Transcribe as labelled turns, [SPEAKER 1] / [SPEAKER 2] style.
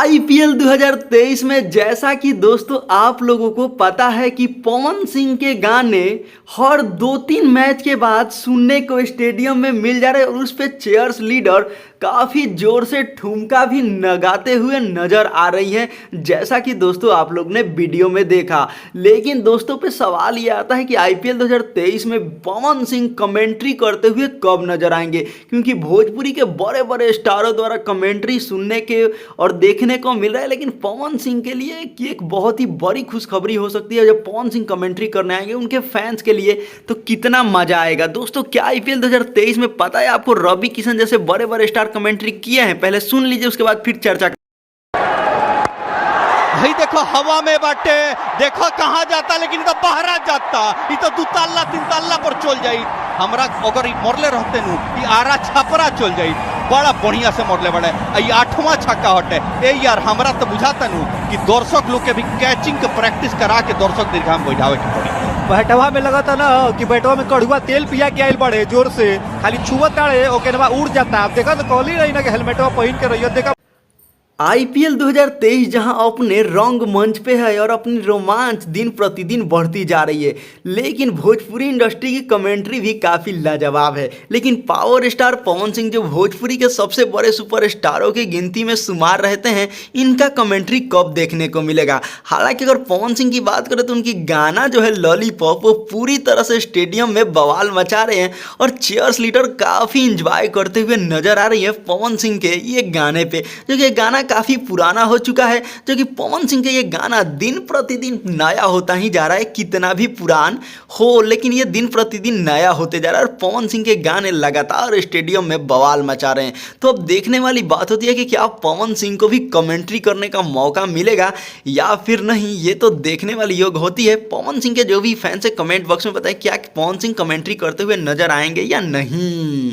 [SPEAKER 1] IPL 2023 में जैसा कि दोस्तों आप लोगों को पता है कि पवन सिंह के गाने हर 2-3 मैच के बाद सुनने को स्टेडियम में मिल जा रहे हैं और उस पे चेयर्स लीडर काफ़ी जोर से ठुमका भी लगाते हुए नजर आ रही है, जैसा कि दोस्तों आप लोग ने वीडियो में देखा। लेकिन दोस्तों पे सवाल ये आता है कि आईपीएल 2023 में पवन सिंह कमेंट्री करते हुए कब नजर आएंगे, क्योंकि भोजपुरी के बड़े बड़े स्टारों द्वारा कमेंट्री सुनने के और देखने को मिल रहा है, लेकिन पवन सिंह के लिए एक बहुत ही बड़ी खुशखबरी हो सकती है। जब पवन सिंह कमेंट्री करने आएंगे उनके फैंस के लिए तो कितना मजा आएगा। दोस्तों क्या आईपीएल 2023 में पता है आपको, रवि किशन जैसे बड़े बड़े स्टार कमेंट्री किए हैं। पहले सुन लीजिए, उसके बाद फिर चर्चा।
[SPEAKER 2] भाई देखो हवा में बाटे, देखो कहाँ जाता, लेकिन तो बहरा जाता, ये तो 2 तल्ला 3 तल्ला पर चल जाई। हमरा अगर मरले रहते नु ये आरा छपरा चल जाई। बड़ा बढ़िया से मरले बड़े, ये 8वां छक्का हटे। ए यार हमरा तो बुझाता नु कि दर्शक लोग के भी कैचिंग के प्रैक्टिस करा के दर्शक दीर्घा में बैठावे के पड़ी।
[SPEAKER 3] बैटवा में लगा था ना कि बैटवा में कड़ुआ तेल पिया के आइल बड़े जोर से, खाली छुवत ताड़े ओके ना उड़ जाता। आप देखा तो कहली रही ना कि हेलमेटवा पहन के रहियो। देखा
[SPEAKER 1] आईपीएल 2023 जहां अपने रंगमंच पे है और अपनी रोमांच दिन प्रतिदिन बढ़ती जा रही है, लेकिन भोजपुरी इंडस्ट्री की कमेंट्री भी काफ़ी लाजवाब है। लेकिन पावर स्टार पवन सिंह जो भोजपुरी के सबसे बड़े सुपरस्टारों की गिनती में शुमार रहते हैं, इनका कमेंट्री कब देखने को मिलेगा। हालांकि अगर पवन सिंह की बात करें तो उनकी गाना जो है लॉलीपॉप वो पूरी तरह से स्टेडियम में बवाल मचा रहे हैं और चेयर्स लीडर काफ़ी इंजॉय करते हुए नजर आ रही है पवन सिंह के ये गाने पे, जो कि गाना काफ़ी पुराना हो चुका है। जो कि पवन सिंह का ये गाना दिन प्रतिदिन नया होता ही जा रहा है, कितना भी पुरान हो लेकिन ये दिन प्रतिदिन नया होते जा रहा है और पवन सिंह के गाने लगातार स्टेडियम में बवाल मचा रहे हैं। तो अब देखने वाली बात होती है कि क्या पवन सिंह को भी कमेंट्री करने का मौका मिलेगा या फिर नहीं, ये तो देखने वाली योग होती है। पवन सिंह के जो भी फैंस है कमेंट बॉक्स में बताएं क्या पवन सिंह कमेंट्री करते हुए नजर आएंगे या नहीं।